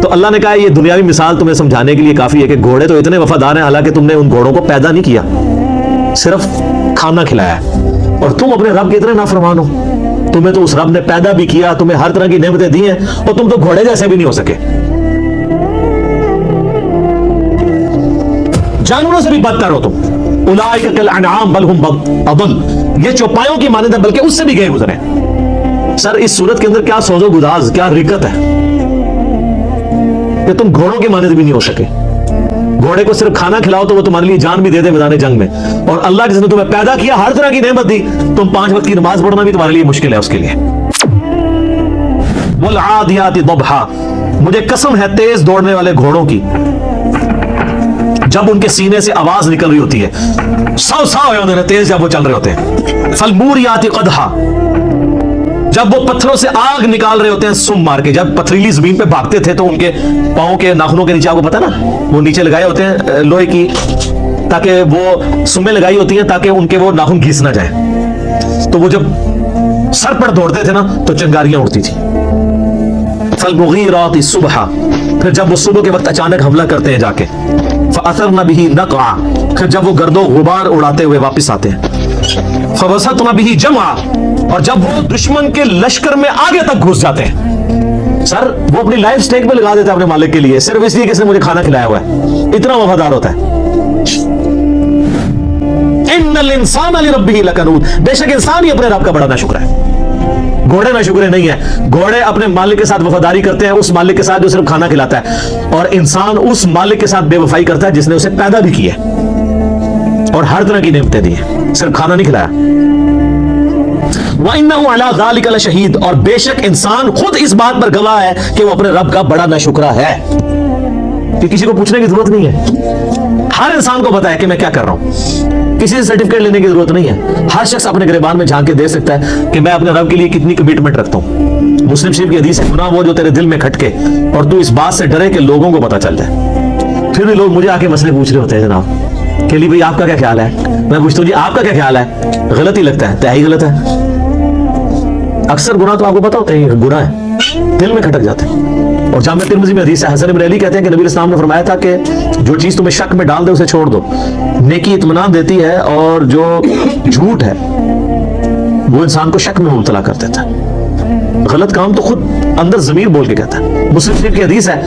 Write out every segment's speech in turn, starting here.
تو اللہ نے کہا یہ دنیاوی مثال تمہیں سمجھانے کے لیے کافی ہے کہ گھوڑے تو اتنے وفادار ہیں حالانکہ تم نے ان گھوڑوں کو پیدا نہیں کیا، صرف کھانا کھلایا ہے، اور تم اپنے رب کے اتنے نافرمان ہو، تمہیں تو اس رب نے پیدا بھی کیا، تمہیں ہر طرح کی نعمتیں دی ہیں، اور تم تو گھوڑے جیسے بھی نہیں ہو سکے، جانوروں سے بھی بدتر ہو تم۔ اولئک کالانعام بل ہم اضل، یہ چوپایوں کی مانند ہے بلکہ اس سے بھی گئے گزرے۔ سر اس صورت کے اندر کیا سوز و گداز، کیا رکت ہے کہ تم گھوڑوں کی مانند بھی نہیں ہو سکے۔ گھوڑے کو صرف کھانا کھلاؤ تو وہ تمہارے لیے جان بھی دے دے میدان جنگ میں، اور اللہ جس نے تمہیں پیدا کیا ہر طرح کی نعمت دی، تم 5 وقت کی نماز پڑھنا بھی تمہارے لیے مشکل ہے اس کے لیے۔ والعادیات ضبحا، مجھے قسم ہے تیز دوڑنے والے گھوڑوں کی، جب ان کے سینے سے آواز نکل رہی ہوتی ہے، سو ہوئے ہوتے ہیں تیز جب وہ چل رہے ہوتے ہیں۔ فالموریات قدحا، جب وہ پتھروں سے آگ نکال رہے ہوتے ہیں سم مار کے، جب پتھریلی زمین پہ بھاگتے تھے تو ان کے پاؤں کے ناخنوں کے نیچے، آپ کو پتا نا وہ نیچے لگائے ہوتے ہیں لوہے کی، تاکہ وہ سمیں لگائی ہوتی ہیں تاکہ ان کے وہ ناخن گھس نہ جائیں، تو وہ جب سر پر دوڑتے تھے نا تو چنگاریاں اڑتی تھی۔ فالمغیرات صبحا، پھر جب وہ صبح کے وقت اچانک حملہ کرتے ہیں جا کے، فاثرن به نقعا، پھر جب وہ گرد و غبار اڑاتے ہوئے واپس آتے ہیں، فوسطن به جمعا، اور جب وہ دشمن کے لشکر میں آگے تک گھس جاتے ہیں۔ سر وہ اپنی لائف سٹیک پہ لگا دیتا ہے اپنے مالک کے لیے، صرف اس لیے کہ اس نے مجھے کھانا کھلایا ہوا ہے، اتنا وفادار ہوتا ہے۔ ان الانسان لربہ لکنود، بے شک انسان ہی اپنے رب کا بڑا ناشکر ہے، گھوڑے ناشکرے نہیں ہیں۔ گھوڑے اپنے مالک کے ساتھ وفاداری کرتے ہیں، اس مالک کے ساتھ جو صرف کھانا کھلاتا ہے، اور انسان اس مالک کے ساتھ بے وفائی کرتا ہے جس نے اسے پیدا بھی کیا ہے اور ہر طرح کی نعمتیں دی ہیں، صرف کھانا نہیں کھلایا۔ وَإِنَّهُ عَلَى ذَلِكَ لَشَهِيدٌ، اور بے شک انسان خود اس بات پر گواہ ہے کہ وہ اپنے رب کا بڑا ناشکرا ہے، کہ کسی کو پوچھنے کی ضرورت نہیں ہے، ہر انسان کو پتا ہے کہ میں کیا کر رہا ہوں، کسی سے سرٹیفکیٹ لینے کی ضرورت نہیں ہے، ہر شخص اپنے گریبان میں جھانک کے دیکھ سکتا ہے کہ میں اپنے رب کے لیے کتنی کمٹمنٹ رکھتا ہوں۔ مسلم شریف کی حدیث ہے، گناہ وہ جو تیرے دل میں کھٹکے اور تو اس بات سے ڈرے کہ لوگوں کو پتا چل جائے۔ پھر بھی لوگ مجھے آ کے مسئلے پوچھ رہے ہوتے ہیں، جناب کہ علی بھائی آپ کا کیا خیال ہے، میں پوچھتا ہوں جی آپ کا کیا خیال ہے، غلط ہی لگتا ہے، تہائی غلط ہے۔ اکثر گناہ تو آپ کو پتا ہوتا ہے گناہ ہے، دل میں کھٹک جاتے ہیں، اور جامع ترمذی میں حدیث ہے، حسن بن علی کہتے ہیں کہ نبی اسلام نے فرمایا تھا کہ جو چیز تمہیں شک میں ڈال دے اسے چھوڑ دو، نیکی اطمینان دیتی ہے، اور جو جھوٹ ہے وہ انسان کو شک میں مبتلا کر دیتا ہے، غلط کام تو خود اندر ضمیر بول کے کہتا ہے۔ مسلم شریف کی حدیث ہے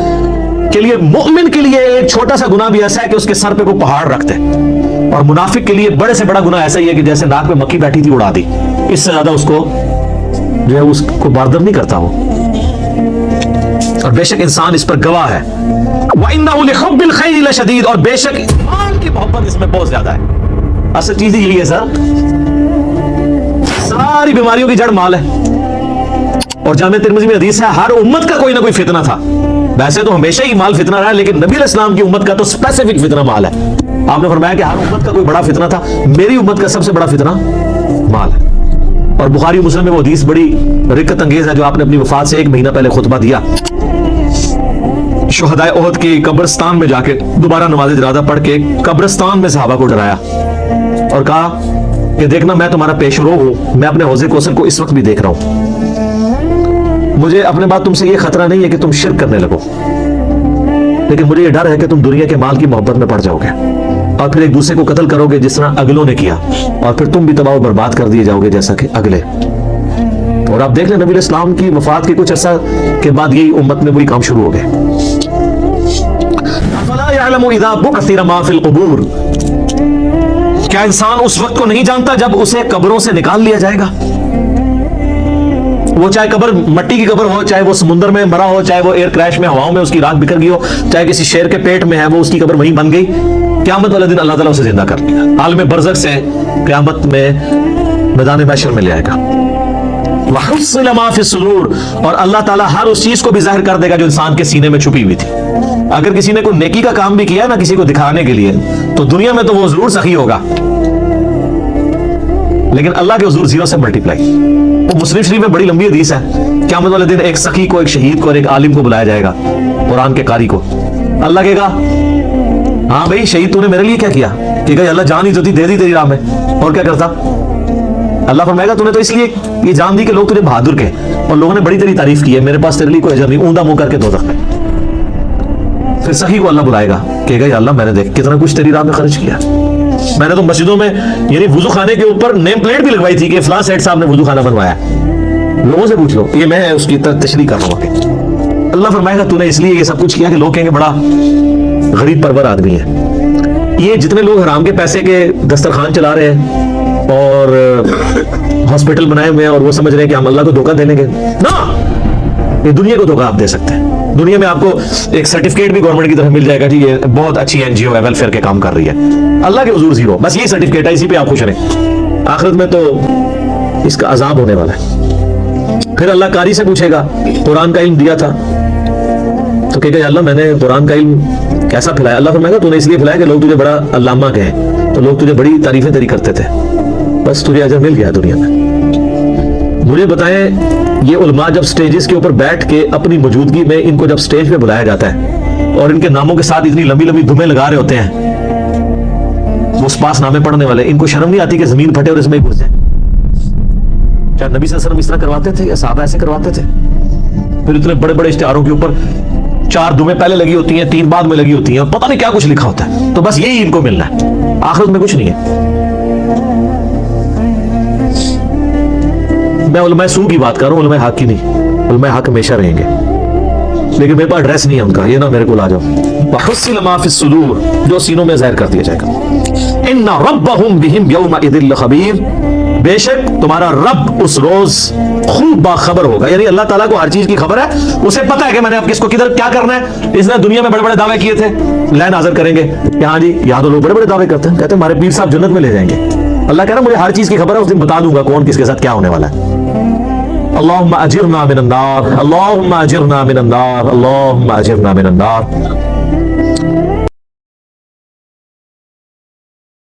کہ لیے مومن کے لیے ایک چھوٹا سا گناہ بھی ایسا ہے کہ اس کے سر پہ کوئی پہاڑ رکھ دے، اور منافق کے لیے بڑے سے بڑا گناہ ایسا ہی ہے کہ جیسے ناک پہ مکھی بیٹھی تھی اڑا دی، اس سے زیادہ اس کو جو ہے اس کو باردر نہیں کرتا وہ، اور بے شک انسان اس پر گواہ ہے۔ وَإِنَّهُ لِحُبِّ الْخَيْرِ لَشَدِيدٌ، اور بے شک مال کی محبت اس میں بہت زیادہ ہے۔ اصل چیز یہی ہے سر، ساری بیماریوں کی جڑ مال ہے، اور جامع ترمذی میں حدیث ہے ہر امت کا کوئی نہ کوئی فتنہ تھا، ویسے تو ہمیشہ ہی مال فتنہ رہا ہے، لیکن نبی علیہ السلام کی امت کا تو اسپیسیفک فتنہ مال ہے۔ آپ نے فرمایا کہ ہر امت کا کوئی بڑا فتنہ تھا، میری امت کا سب سے بڑا فتنہ مال ہے۔ اور بخاری مسلم میں وہ حدیث بڑی رکت انگیز ہے جو آپ نے اپنی وفات سے 1 مہینہ پہلے خطبہ دیا، شہدائے احد کے قبرستان میں جا کے دوبارہ نماز جنازہ پڑھ کے قبرستان میں صحابہ کو ڈرایا اور کہا کہ دیکھنا میں تمہارا پیش رو ہوں، میں اپنے حوض کوثر کو اس وقت بھی دیکھ رہا ہوں، مجھے اپنے بعد تم سے یہ خطرہ نہیں ہے کہ تم شرک کرنے لگو، لیکن مجھے یہ ڈر ہے کہ تم دنیا کے مال کی محبت میں پڑ جاؤ گے اور پھر ایک دوسرے کو قتل کرو گے جس طرح اگلوں نے کیا، اور پھر تم بھی تباہ و برباد کر دیے جاؤ گے جیسا کہ اگلے۔ اور آپ دیکھ لیں نبی علیہ السلام کی وفات کے کچھ عرصہ کے بعد یہی امت میں وہی کام شروع ہو گئے۔ افلا یعلم اذا بعثر ما فی القبور، کیا انسان اس وقت کو نہیں جانتا جب اسے قبروں سے نکال لیا جائے گا؟ وہ چاہے قبر مٹی کی قبر ہو، چاہے وہ سمندر میں مرا ہو، چاہے وہ ایئر کریش میں ہواؤں میں اس کی راکھ بکھر گئی ہو، چاہے کسی شیر کے پیٹ میں ہے وہ اس کی قبر وہیں بن گئی، قیامت والے دن اللہ تعالیٰ اسے زندہ کر لیا، عالم برزخ سے قیامت میں میدان محشر میں لے آئے گا۔ وَحُصِّلَ مَا فِي الصُّدُورِ، اور اللہ تعالیٰ ہر اس چیز کو بھی ظاہر کر دے گا جو انسان کے سینے میں چھپی ہوئی تھی۔ اگر کسی نے کوئی نیکی کا کام بھی کیا نا کسی کو دکھانے کے لیے، تو دنیا میں تو وہ ضرور سخی ہوگا، لیکن اللہ کے حضور 0 سے ملٹیپلائی۔ وہ مسلم شریف میں بڑی لمبی حدیث ہے، قیامت والے دن ایک سخی کو، ایک شہید کو اور ایک عالم کو بلایا جائے گا، قرآن کے قاری کو۔ اللہ کہے گا ہاں بھائی شہید تو نے میرے لیے کیا کیا؟ کہ گئی اللہ جان ہی تو تھی، دے دی تیری راہ میں، اور کیا کرتا؟ اللہ فرمائے گا تو نے تو اس لیے یہ جان دی کہ لوگ تجھے بہادر کہے، اور لوگوں نے بڑی تیری تعریف کی ہے، میرے پاس تیرے لیے کوئی اجر نہیں، اوندا منہ کر کے دوزخ میں۔ پھر سخی کو اللہ بلائے گا، کہے گا یا اللہ میں نے دیکھ کتنا کچھ تیری راہ میں خرچ کیا، میں نے تو مسجدوں میں یعنی وضو خانے کے اوپر نیم پلیٹ بھی لگوائی تھی کہ فلاں سیٹ صاحب نے وضو خانہ بنوایا، لوگوں سے پوچھ لو، یہ میں اس کی تشریح کر رہا ہوں۔ اللہ فرمائے گا تو نے اس لیے یہ سب کچھ کیا کہ لوگ کہیں گے بڑا غریب پرور آدمی ہے۔ یہ جتنے لوگ حرام کے پیسے کے دسترخوان چلا رہے ہیں اور ہاسپٹل بنائے ہوئے ہیں اور وہ سمجھ رہے ہیں کہ ہم اللہ کو دھوکہ دے لیں گے، نہ، یہ دنیا کو دھوکہ آپ دے سکتے ہیں۔ دنیا میں آپ کو ایک سرٹیفکیٹ بھی گورنمنٹ کی طرف مل جائے گا، جی یہ بہت اچھی این جی او ہے، ویلفیئر کے کام کر رہی ہے، اللہ کے حضور زیرو، بس یہی سرٹیفکیٹ ہے، اسی پہ آپ خوش رہیں۔ آخرت میں تو اس کا عذاب ہونے والا ہے۔ پھر اللہ قاری سے پوچھے گا قرآن کا علم دیا تھا تو کہے گا یا اللہ میں نے قرآن کا علم کیسا پھیلایا؟ اللہ فرمائے گا تو نے اس لیے پھیلایا کہ لوگ تجھے بڑا علامہ کہیں، تو لوگ تجھے بڑی تعریفیں تیری کرتے تھے، بس تجھے اجر مل گیا دنیا میں۔ مجھے بتائیں یہ علماء جب سٹیجز کے اوپر بیٹھ کے اپنی موجودگی میں ان کو جب سٹیج پہ بلایا جاتا ہے اور ان کے ناموں کے ساتھ اتنی لمبی لمبی دھمیں لگا رہے ہوتے ہیں وہ سپاس نامے پڑھنے والے، ان کو شرم نہیں آتی کہ زمین پھٹے اور اس میں ہی گھس جائیں؟ کیا نبی صلی اللہ علیہ وسلم اس طرح کرواتے تھے یا صحابہ ایسے کرواتے تھے؟ پھر اتنے بڑے بڑے اشتہاروں کے اوپر 4 دھمیں پہلے لگی ہوتی ہیں، 3 بعد میں لگی ہوتی ہیں، اور پتہ نہیں کیا کچھ لکھا ہوتا ہے، تو بس یہی ان کو ملنا ہے، آخرت میں کچھ نہیں ہے۔ میں علماء سو کی بات کر رہا ہوں، علماء حق کی نہیں، علماء حق ہمیشہ رہیں گے، لیکن میرے پاس ایڈریس نہیں ہے ان کا، یہ نہ میرے کو لا جاؤ۔ وَحُصِّلَ مَا فِي الصُّدُورِ، جو سینوں میں ظاہر کر دیا جائے گا۔ إِنَّ رَبَّهُمْ بِهِمْ يَوْمَئِذٍ لَخَبِيرٌ، بے شک تمہارا رب اس روز خوب باخبر ہوگا، یعنی اللہ تعالیٰ کو ہر چیز کی خبر ہے، اسے پتا ہے کہ میں نے اب کس کو کدھر کیا کرنا ہے۔ اس نے دنیا میں بڑے بڑے دعوے کیے تھے، لین حاضر کریں گے کہ ہاں جی یہاں تو لوگ بڑے بڑے دعوے کرتے ہیں، کہتے ہیں ہمارے پیر صاحب جنت میں لے جائیں گے، اللہ کہہ رہا ہے مجھے ہر چیز کی خبر ہے، اس دن بتا دوں گا کون کس کے ساتھ کیا ہونے والا ہے۔ اللہم اجرنا من النار، اللہم اجرنا من النار، اللہم اجرنا من النار۔